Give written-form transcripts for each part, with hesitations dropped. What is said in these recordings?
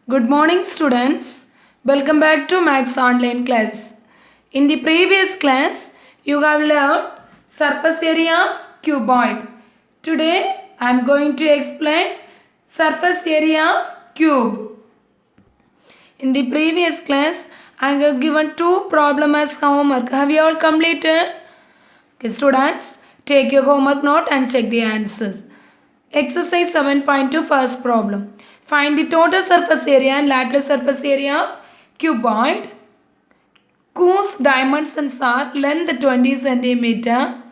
Good morning, students. Welcome back to Max Online class. In the previous class, you have learned surface area of cuboid. Today, I am going to explain surface area of cube. In the previous class, I have given two problems as homework. Have you all completed? Okay, students, take your homework note and check the answers. Exercise 7.2 first problem. Find the total surface area and lateral surface area of cuboid whose dimensions are length 20 cm,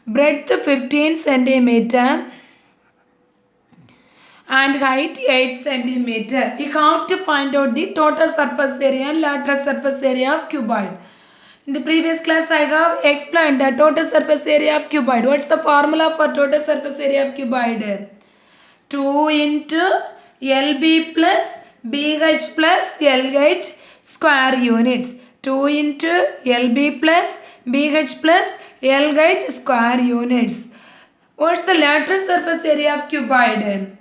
breadth 15 cm and height 8 cm. We have to find out the total surface area and lateral surface area of cuboid. In the previous class, I have explained the total surface area of cuboid. What's the formula for total surface area of cuboid? 2 into LB plus BH plus LH square units. 2 into LB plus BH plus LH square units. What's the lateral surface area of cuboid?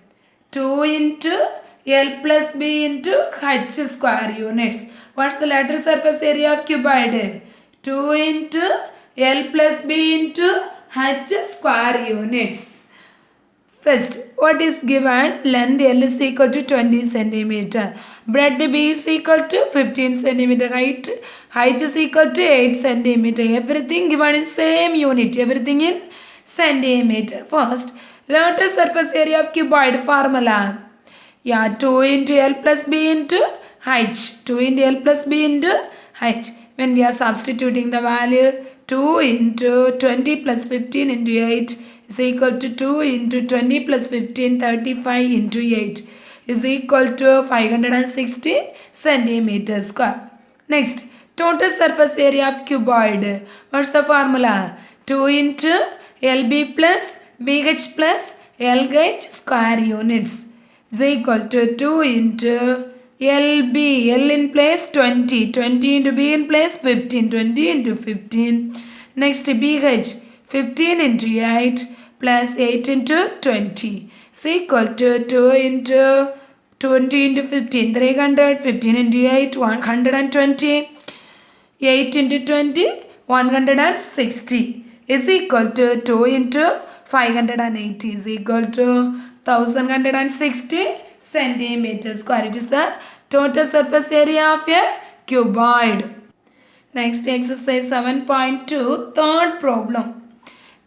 2 into L plus B into H square units. What's the lateral surface area of cuboid? 2 into L plus B into H square units. First, what is given? Length L is equal to 20 cm. Breadth B is equal to 15 cm. Height is equal to 8 cm. Everything given in same unit. Everything in centimeter. First, lateral surface area of cuboid formula. Yeah, 2 into L plus B into H. 2 into L plus B into H. When we are substituting the value, 2 into 20 plus 15 into 8 is equal to 2 into 20 plus 15, 35 into 8 is equal to 560 centimeters square. Next, total surface area of cuboid. What's the formula? 2 into LB plus BH plus LH square units is equal to 2 into LB, L in place 20, 20 into B in place 15, 20 into 15. Next BH, 15 into 8 plus 8 into 20 is equal to 2 into 20 into 15, 300, 15 into 8, 120, 8 into 20, 160 is equal to 2 into 580 is equal to 1160 centimeters square. It is the total surface area of a cuboid. Next, exercise 7.2 third problem.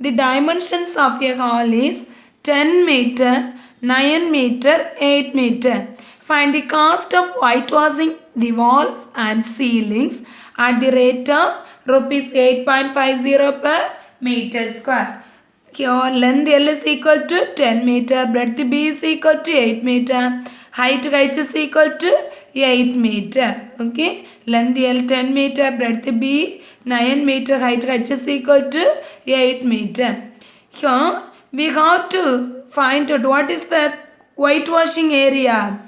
The dimensions of a hall is 10 meter, 9 meter, 8 meter. Find the cost of whitewashing the walls and ceilings at the rate of rupees 8.50 per meter square. Here length L is equal to 10 meter, breadth B is equal to 8 meter, height H is equal to 8 meter. Okay, length L 10 meter, breadth B 9 meter, height H is equal to 8 meter. Here we have to find out what is the whitewashing area.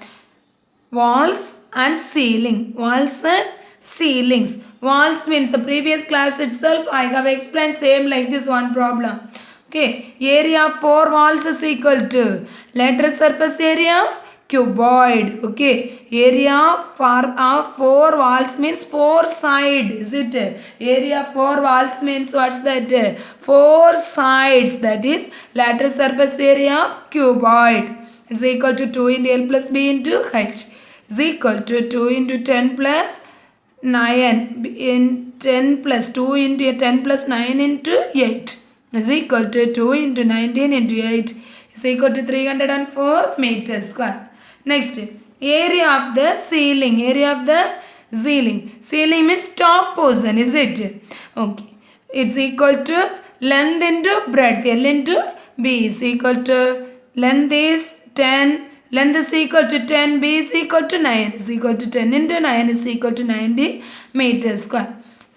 Walls and ceiling. Walls and ceilings. Walls means the previous class itself I have explained same like this one problem. Okay, area of 4 walls is equal to lateral surface area of cuboid. Okay, area of 4 walls means 4 sides, is it? Area of 4 walls means what's that? 4 sides, that is lateral surface area of cuboid. It's equal to 2 into L plus B into H is equal to 2 into 10 plus 9 in 10 plus 2 into 10 plus 9 into 8 is equal to 2 into 19 into 8 is equal to 304 meters square. Next, area of the ceiling. Area of the ceiling. Ceiling means top portion, is it? Okay. It's equal to length into breadth. L into B is equal to length is 10. Length is equal to 10. B is equal to 9. Is equal to 10 into 9 is equal to 90 meters square.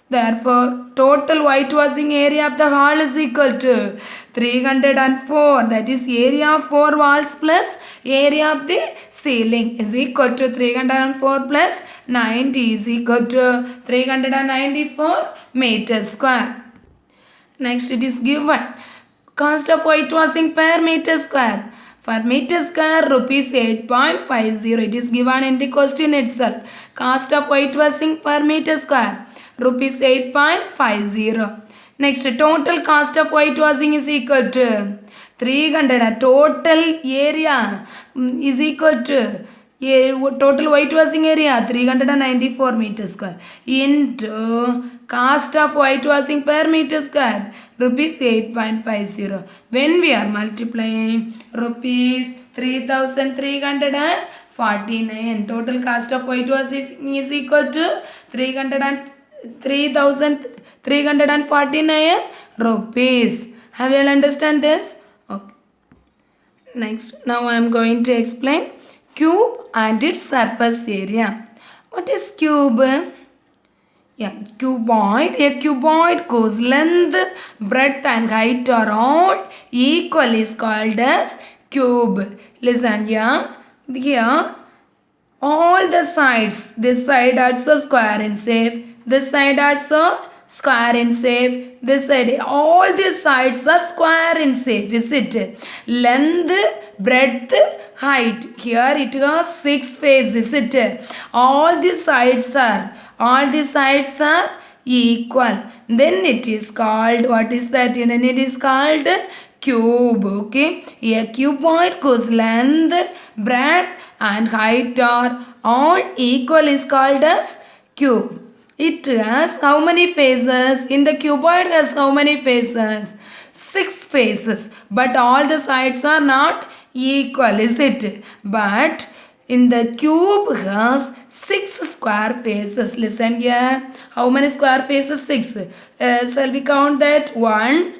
Therefore, total whitewashing area of the hall is equal to 304. That is area of 4 walls plus area of the ceiling is equal to 304 plus 90 is equal to 394 meters square. Next, it is given cost of whitewashing per meter square. Per meter square rupees 8.50. It is given in the question itself. Cost of whitewashing per meter square rupees 8.50. Next, total cost of whitewashing is equal to 300. Total area is equal to total whitewashing area 394 meter square into cost of whitewashing per meter square rupees 8.50. When we are multiplying rupees 3349, total cost of whitewashing is equal to 3,349 rupees. Have you all understand this? Okay. Next, now I am going to explain cube and its surface area. What is cube? Yeah, cuboid. A cuboid whose length, breadth and height are all equal is called as cube. Listen here. Here, all the sides, this side also square in shape, this side also square in shape, this side, all these sides are square in shape, is it? Length, breadth, height, here it has 6 faces, is it? All these sides are equal, then it is called, what is that? Then it is called cube. Okay, a cuboid whose length, breadth and height are all equal is called as cube. It has how many faces? In the cuboid has how many faces? 6 faces, but all the sides are not equal, is it? But in the cube has 6 square faces. Listen here. How many square faces? 6. Shall we count that? 1,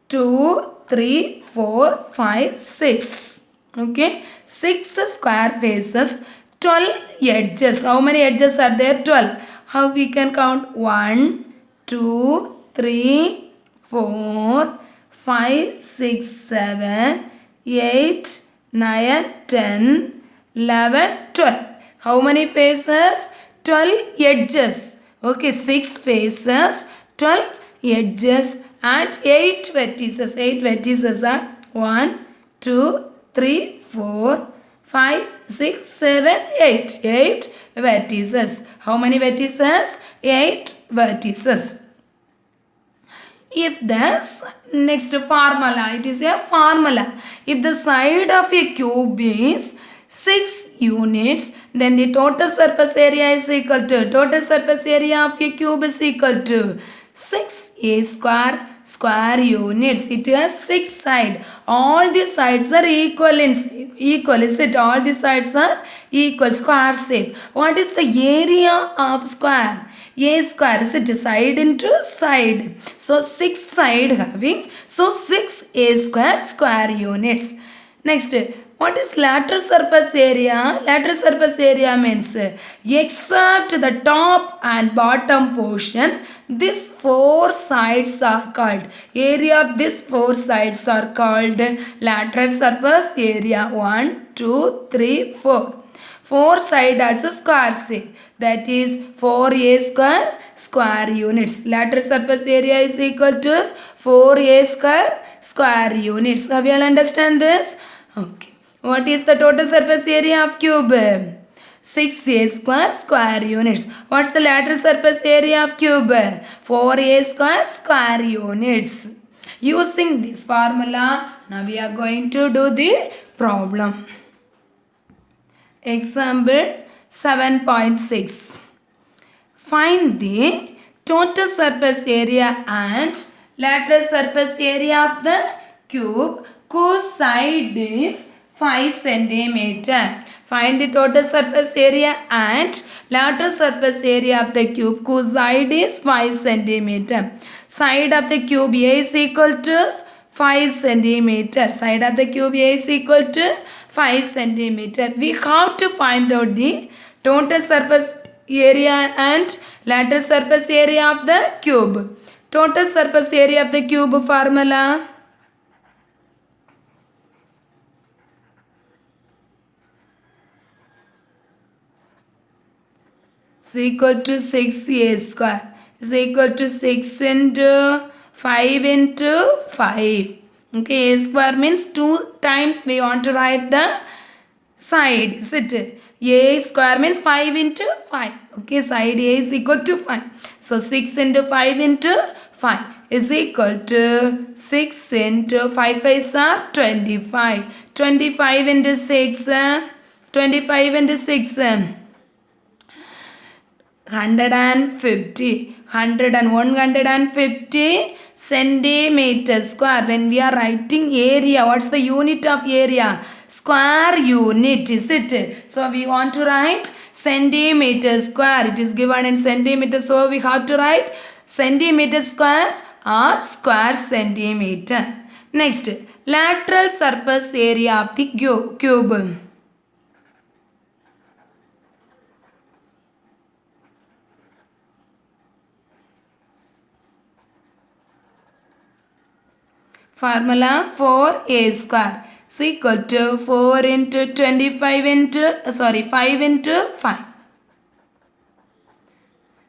2, 3, 4, 5, 6. Okay, 6 square faces, 12 edges. How many edges are there? 12. How we can count? 1, 2, 3, 4, 5, 6, 7, 8, 9, 10, 11, 12. How many faces? 12 edges. Okay, 6 faces, 12 edges and 8 vertices. 8 vertices are 1, 2, 3, 4, 5, 6, 7, 8. 8 vertices. How many vertices? 8 vertices. If this next formula, it is a formula. If the side of a cube is 6 units, then the total surface area is equal to, total surface area of a cube is equal to 6a square units. It has 6 sides. All the sides are equal, is it? All the sides are equal, square shape. What is the area of square? A square, is it? Side into side. So 6 side having, so 6a square units. Next, what is lateral surface area? Lateral surface area means except the top and bottom portion, these 4 sides are called, area of these 4 sides are called lateral surface area. 1, 2, 3, 4. 4 side also square shape, that is 4a square units. Lateral surface area is equal to 4a square units. Have you all understand this? Okay. What is the total surface area of cube? 6a square units. What's the lateral surface area of cube? 4a square units. Using this formula, now we are going to do the problem. Example 7.6. Find the total surface area and lateral surface area of the cube whose side is 5 centimeter. Find the total surface area and lateral surface area of the cube whose side is 5 centimeter. Side of the cube A is equal to 5 centimeter. Side of the cube A is equal to 5 centimeter. We have to find out the total surface area and lateral surface area of the cube. Total surface area of the cube formula. Is equal to 6a square. Is equal to 6 into 5 into 5. Okay, a square means 2 times we want to write the side, is it? A square means 5 into 5. Okay, side A is equal to 5. So 6 into 5 into 5 is equal to 6 into 5 5 are 25. 25 into 6, 25 into 6, 150. 150 centimeter square. When we are writing area, what's the unit of area? Square unit, is it? So we want to write centimeter square. It is given in centimeter, so we have to write centimeter square or square centimeter. Next, lateral surface area of the cube. Formula for a square is equal to 4 into 25 into 5 into 5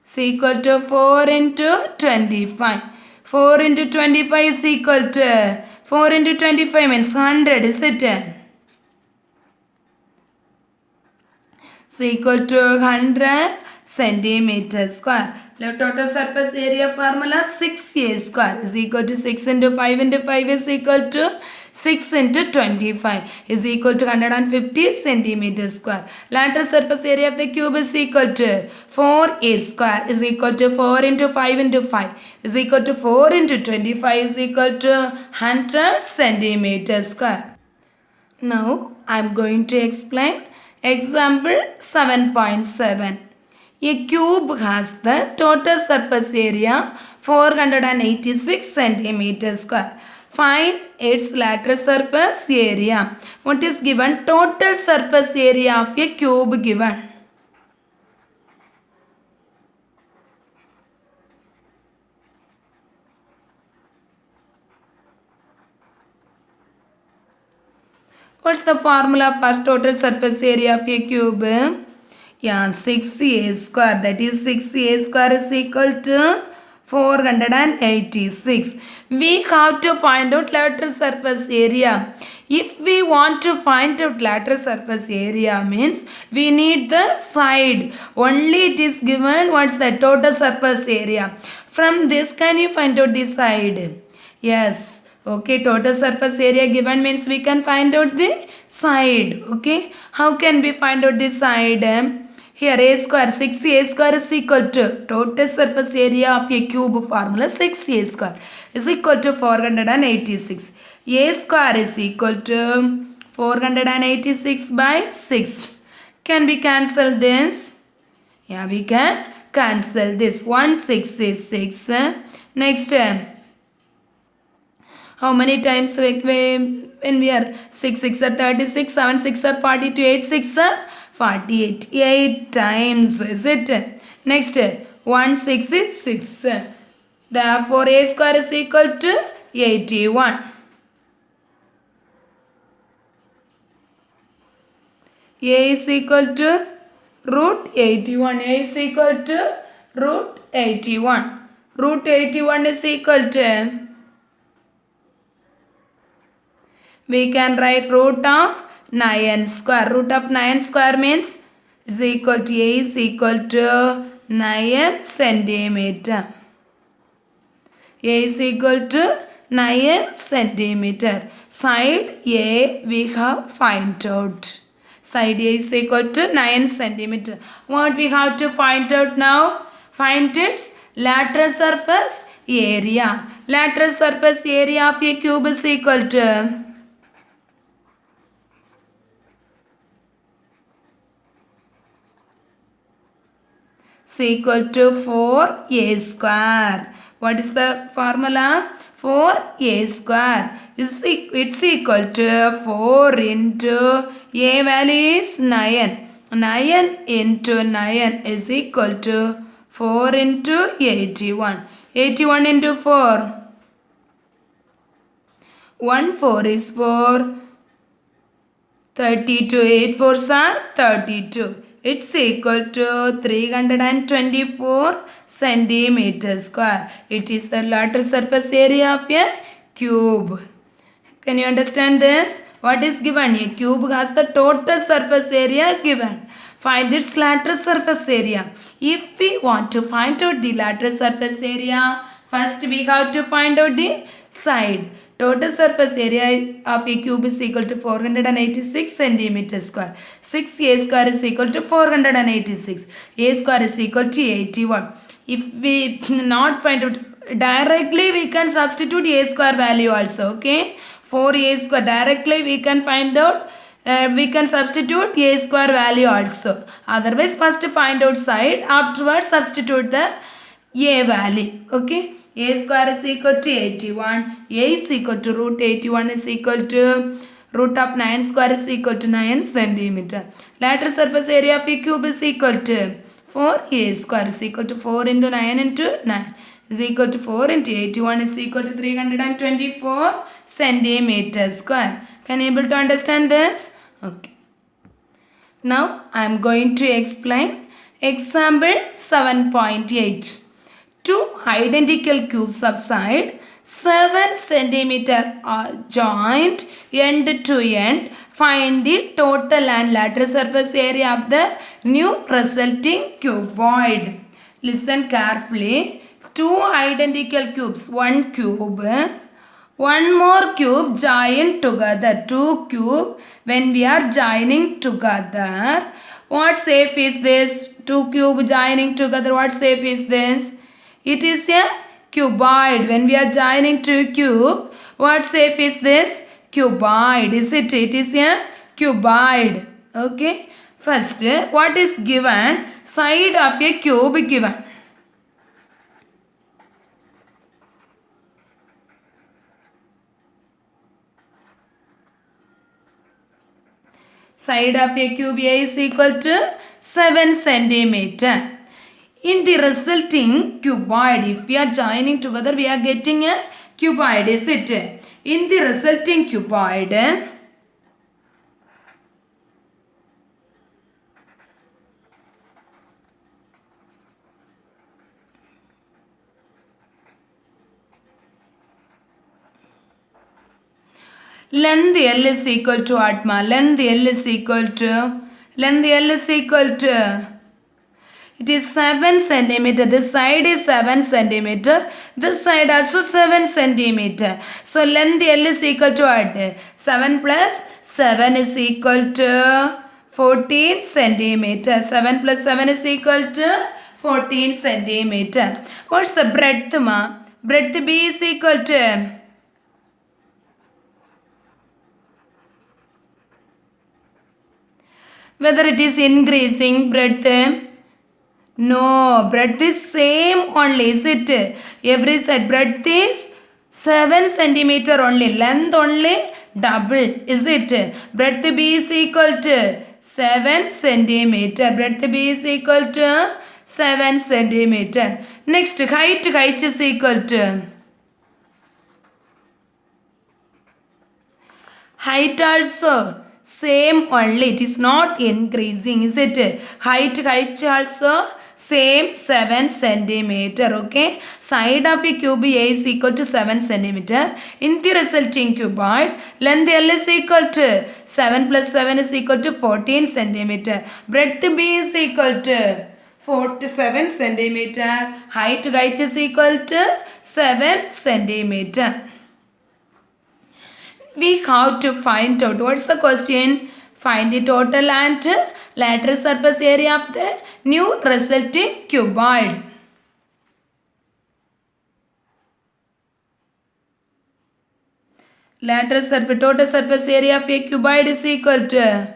is equal to 4 into 25. 4 into 25 is equal to 4 into 25 means 100, is it? Is equal to 100 centimeter square. Now total surface area formula 6a square is equal to 6 into 5 into 5 is equal to 6 into 25 is equal to 150 centimeter square. Lateral surface area of the cube is equal to 4a square is equal to 4 into 5 into 5 is equal to 4 into 25 is equal to 100 centimeter square. Now I am going to explain example 7.7. A cube has the total surface area 486 centimeters square. Find its lateral surface area. What is given? Total surface area of a cube given. What's the formula for total surface area of a cube? Yeah, 6a square. That is 6a square is equal to 486. We have to find out lateral surface area. If we want to find out lateral surface area means we need the side. Only it is given what's the total surface area. From this can you find out the side? Yes. Okay, total surface area given means we can find out the side. Okay, how can we find out the side? Here a square 6a square is equal to total surface area of a cube formula 6a square is equal to 486. A square is equal to 486 by 6. Can we cancel this? Yeah, we can cancel this. 1 6 is 6. Next, how many times when we are 6 6 are 36, 7 6 are 42, 8 6 are 48. 8 times, is it? Next, 1 6 is 6. Therefore, a square is equal to 81. A is equal to root 81. A is equal to root 81. Root 81 is equal to, we can write root of 9 square. Root of 9 square means it's equal to A is equal to 9 centimeter. A is equal to 9 centimeter. Side A we have find out. Side A is equal to 9 centimeter. What we have to find out now? Find its lateral surface area. Lateral surface area of a cube is equal to, is equal to 4a square. What is the formula? 4a square. It's equal to 4 into a value is 9. 9 into 9 is equal to 4 into 81. 81 into 4. 1 4 is 4. 32. 8 4s are 32. It's equal to 324 centimeter square. It is the lateral surface area of a cube. Can you understand this? What is given? A cube has the total surface area given. Find its lateral surface area. If we want to find out the lateral surface area, first we have to find out the side. Total surface area of a cube is equal to 486 centimeters square. 6a square is equal to 486. A square is equal to 81. If we not find out directly, we can substitute a square value also. Okay. 4a square directly we can find out. We can substitute a square value also. Otherwise, first find out side. Afterwards, substitute the a value. Okay. A square is equal to 81. A is equal to root 81 is equal to root of 9 square is equal to 9 centimeter. Lateral surface area of a cube is equal to 4a square is equal to 4 into 9 into 9 is equal to 4 into 81 is equal to 324 centimeters square. Can you able to understand this? Okay. Now I am going to explain example 7.8. Two identical cubes of side 7 centimeter are joined end to end. Find the total and lateral surface area of the new resulting cuboid. Listen carefully. Two identical cubes, one cube, one more cube joined together. Two cube when we are joining together. What shape is this? Two cube joining together. What shape is this? It is a cuboid. When we are joining two cube, what shape is this? Cuboid. Is it? It is a cuboid. Okay. First, what is given? Side of a cube given. Side of a cube A is equal to 7 centimeter. In the resulting cuboid, if we are joining together, we are getting a cuboid, is it? In the resulting cuboid, length L is equal to Atma. Length L is equal to, it is 7 centimeter. This side is 7 centimeter. This side also 7 centimeter. So length L is equal to what? 7 plus 7 is equal to 14 centimeter. 7 plus 7 is equal to 14 centimeter. What's the breadth, ma? Breadth B is equal to, whether it is increasing breadth. No, breadth is same only, is it? Every side breadth is 7 centimeter only, length only double, is it? Breadth B is equal to 7 centimeter. Breadth B is equal to 7 centimeter. Next, height is equal to, height also same only, it is not increasing, is it? Height also same 7 centimeter. Okay, side of a cube A is equal to 7 centimeter. In the resulting cuboid, length L is equal to 7 plus 7 is equal to 14 centimeter. Breadth B is equal to 47 centimeter. Height is equal to 7 centimeter. We have to find out, what's the question? Find the total and lateral surface area of the new resulting cuboid. Lateral surface, total surface area of a cuboid is equal to,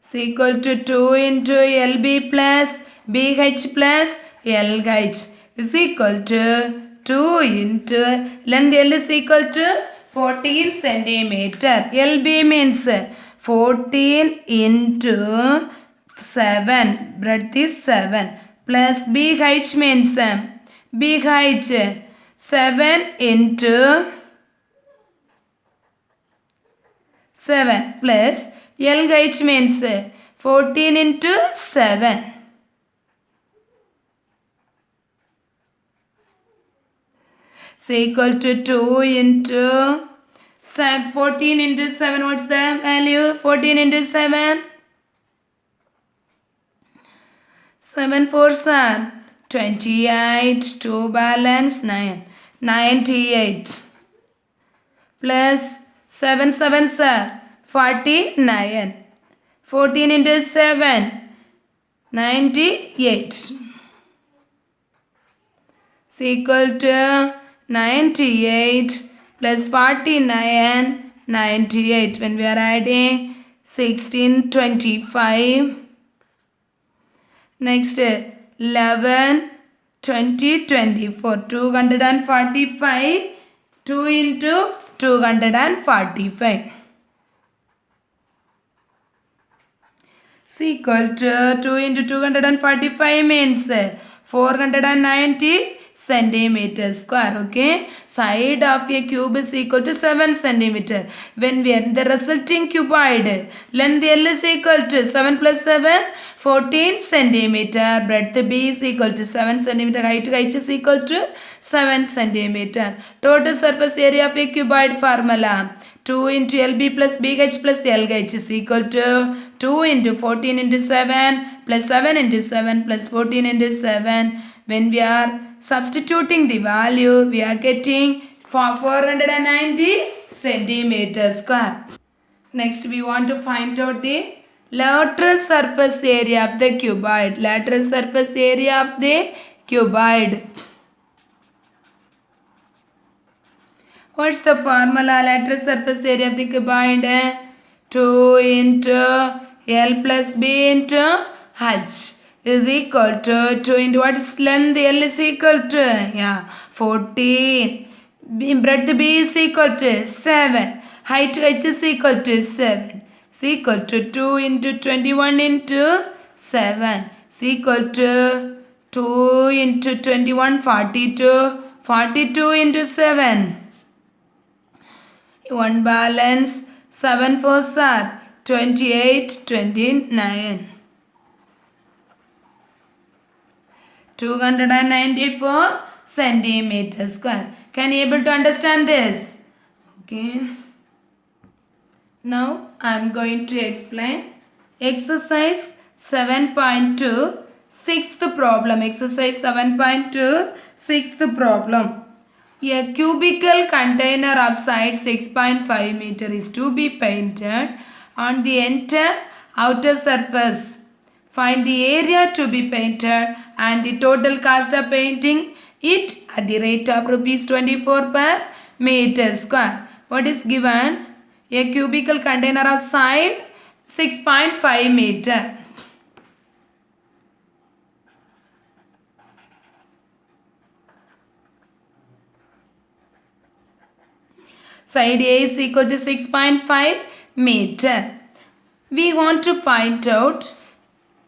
is equal to 2 into LB plus BH plus LH is equal to 2 into length L is equal to 14 centimeter. LB means 14 into 7, breadth is 7, plus BH means BH 7 into 7 plus LH means 14 into 7. So equal to 2 into 14 into 7. What's the value? 14 into 7. 7 4s are 28. 2 balance 9. 98. Plus 7 7s are 49. 14 into 7. 98. Is equal to 98 plus 49, 98. When we are adding 16, 25. Next 11, 20, 24. 245. 2 into 245. Is equal to 2 into 245 means 490 centimeter square. Okay, side of a cube is equal to 7 centimeter. When we are in the resulting cuboid, length L is equal to 7 plus 7, 14 centimeter. Breadth B is equal to 7 centimeter. Height H is equal to 7 centimeter. Total surface area of a cuboid formula: 2 into LB plus BH plus LH is equal to 2 into 14 into 7 plus 7 into 7 plus 14 into 7. When we are substituting the value, we are getting 490 centimeters square. Next, we want to find out the lateral surface area of the cuboid. Lateral surface area of the cuboid. What's the formula? Lateral surface area of the cuboid? 2 into L plus B into H is equal to 2 into what is length? L is equal to 14. Breadth B is equal to 7. Height H is equal to 7. Is equal to 2 into 21 into 7. Is equal to 2 into 21, 42. 42 into 7. 1 balance. 7 4s are 28, 29. 294 centimeters square. Can you able to understand this? Okay. Now I am going to explain exercise 7.2 sixth problem. Exercise 7.2 sixth problem. A cubical container of side 6.5 meter is to be painted on the entire outer surface. Find the area to be painted and the total cost of painting it at the rate of rupees 24 per meter square. What is given? A cubical container of side 6.5 meter. Side A is equal to 6.5 meter. We want to find out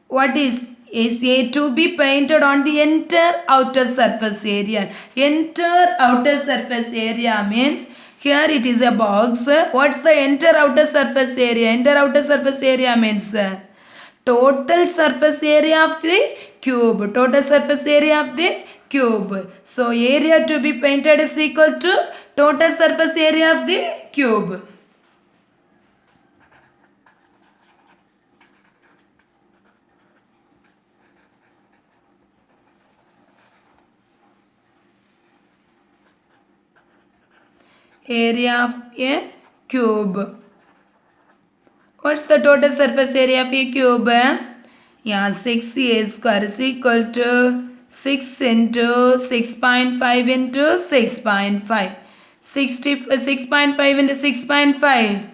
what is A to be painted on the entire outer surface area. Entire outer surface area means here it is a box. What's the entire outer surface area? Entire outer surface area means total surface area of the cube. Total surface area of the cube. So area to be painted is equal to total surface area of the cube. Area of a cube. What's the total surface area of a cube? 6a square is equal to 6 into 6.5 into 6.5. 6.5 into 6.5.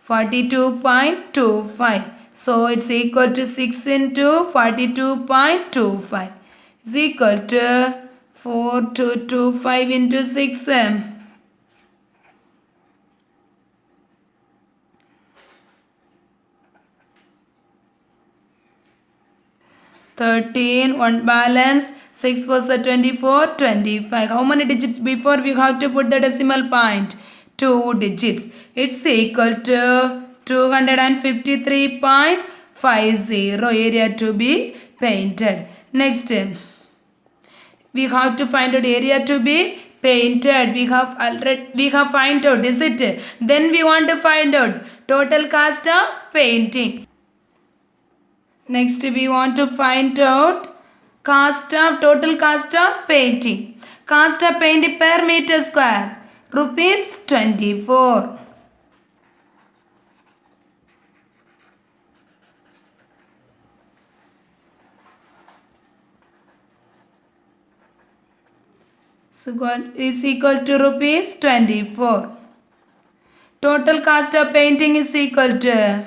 42.25. So it's equal to 6 into 42.25 is equal to 4225 into 6. 13, 1 balance, 6 4s are 24, 25. How many digits before we have to put the decimal point? 2 digits. It's equal to 253.50 area to be painted. Next, we have to find out area to be painted. We have find out, is it? Then we want to find out total cost of painting. Next, we want to find out total cost of painting. Cost of painting per meter square, rupees 24. So is equal to rupees 24. Total cost of painting is equal to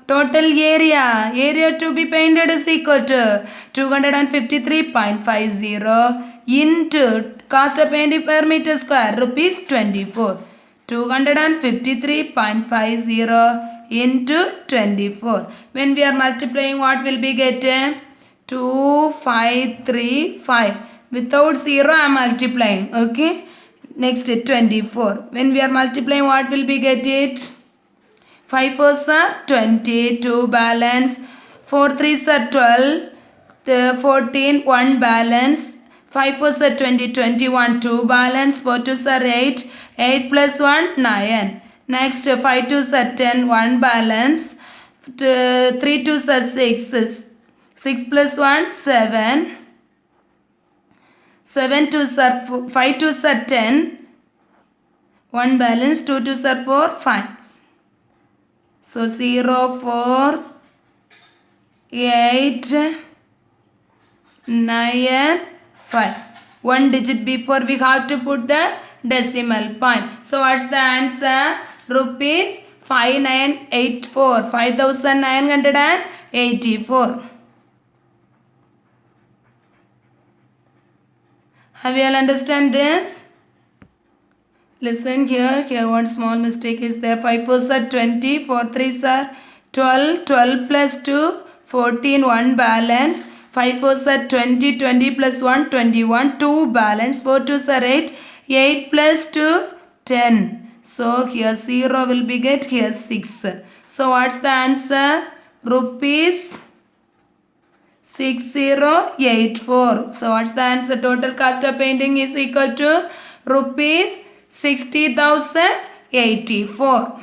total area to be painted is equal to 253.50 into cost of painting per meter square, rupees 24. 253.50 into 24. When we are multiplying, what will be get? 2535. Without 0 I am multiplying. Okay. Next 24. When we are multiplying, what will be get it? 5 4s are 20, 2 balance, 4 3s are 12, 14, 1 balance, 5 4s are 20, 21, 2 balance, 4 2s are 8, 8 plus 1, 9. Next 5 2s are 10, 1 balance, 3 2s are 6, 6 plus 1, 7, 7 2s are 5 2s are 10, 1 balance, 2 2s are 4, 5. So 0, 4, 8, 9, 5. 1 digit before we have to put the decimal point. So what's the answer? Rupees 5984. 5984. Have you all understand this? Listen here. Here one small mistake is there. 5 4s are 20. 4 3s are 12. 12 plus 2. 14. 1 balance. 5 4s are 20. 20 plus 1. 21. 2 balance. 4 2s are 8. 8 plus 2. 10. So here 0 will be get. Here 6. So what's the answer? Rupees 6084. So what's the answer? Total cost of painting is equal to rupees 60,084.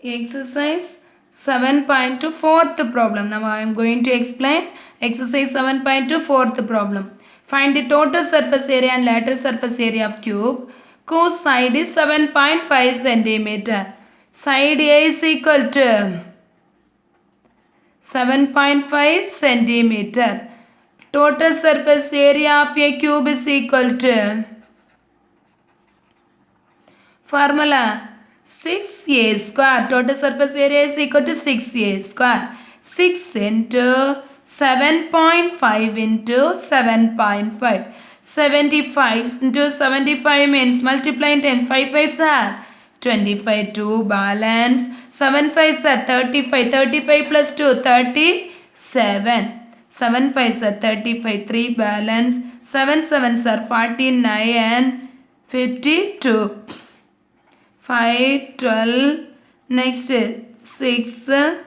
Exercise 7.2 fourth problem. Now I am going to explain exercise 7.2 fourth problem. Find the total surface area and lateral surface area of cube whose side is 7.5 centimeter. Side A is equal to 7.5 centimeter. Total surface area of a cube is equal to formula 6a square. Total surface area is equal to 6a square. 6 into 7.5 into 7.5. 75 into 75 means multiplying times 5 5s are 25, 2 balance, 7 5s are 35, 35 plus 2, 37. 7 5s are 35, 3 balance, 7 7s are 49, 52. 5, 12, next 6, 5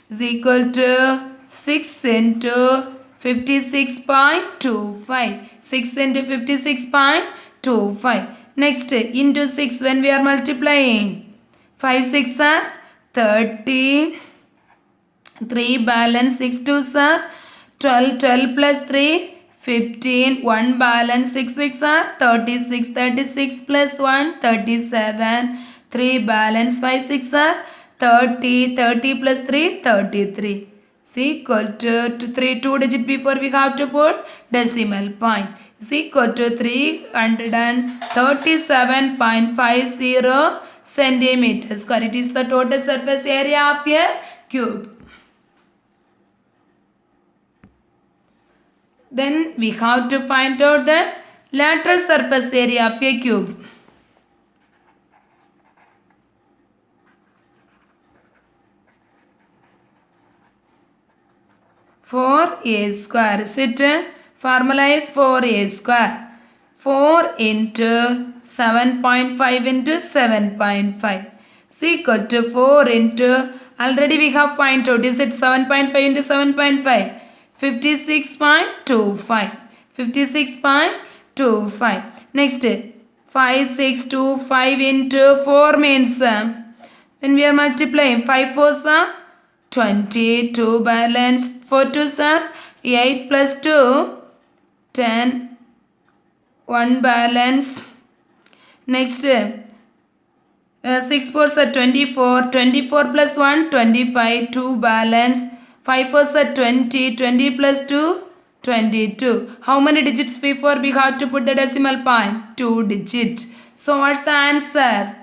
is equal to 6 into 56.25. 6 into 56.25. Next into 6 when we are multiplying. 5 6 are 30. 3 balance, 6 2s are 12. 12 plus 3. 15, 1 balance, 6 6 are 36, 36 plus 1, 37, 3 balance, 5 6 are 30, 30 plus 3, 33. Is equal to 3, 2 digit before we have to put decimal point. Is equal to 337.50 centimeters square. It is the total surface area of a cube. Then we have to find out the lateral surface area of a cube. Four a square. Is it? Formula is 4a square. 4 into 7.5 into 7.5 is equal to 4 into, already we have point out, is it 7.5 into 7.5? 56.25. 56.25. Next, 5625 into 4 means, when we are multiplying, 5 4s are 22 balance, 4 2s are 8 plus 2, 10, 1 balance. Next, 6 4s are 24, 24 plus 1, 25, 2 balance, 5 4s are 20, 20 plus 2, 22. How many digits before we have to put the decimal point? 2 digits. So what's the answer?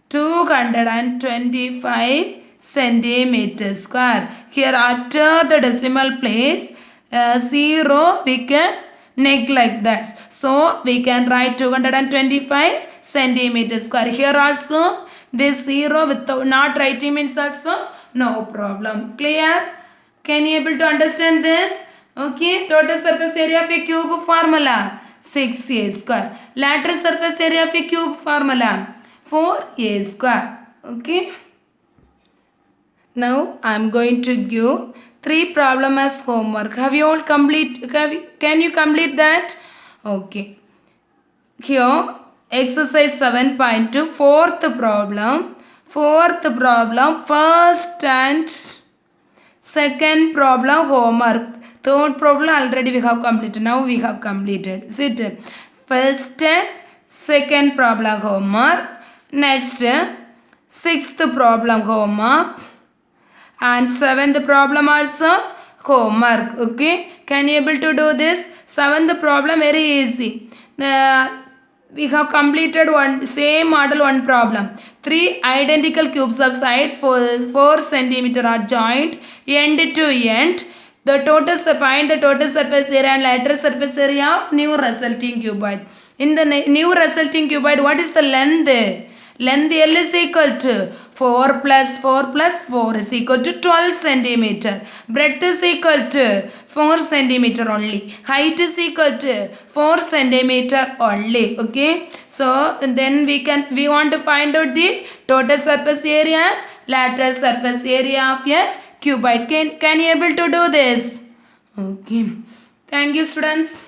225 centimeter square. Here after the decimal place, 0 we can neglect that. So we can write 225 centimeter square. Here also this 0 without not writing means also no problem. Clear? Can you able to understand this? Okay. Total surface area of a cube formula 6a square. Lateral surface area of a cube formula 4a square. Okay. Now I am going to give 3 problem as homework. Have you all complete? Can you complete that? Okay. Here exercise 7.2 fourth problem. First and second problem homework. Third problem already we have completed. Now we have completed. Is it? First and second problem homework. Next, sixth problem homework. And seventh problem also homework. Okay. Can you able to do this? Seventh problem very easy. We have completed one same model one problem. 3 identical cubes of side 4 centimeter are joined end to end. Find the total surface area and lateral surface area of new resulting cuboid. In the new resulting cuboid, what is the length? Length L is equal to 4 plus 4 plus 4 is equal to 12 centimeter. Breadth is equal to 4 centimeter only. Height is equal to 4 centimeter only. Okay. So then we want to find out the total surface area, lateral surface area of a cuboid. Can you able to do this? Okay. Thank you, students.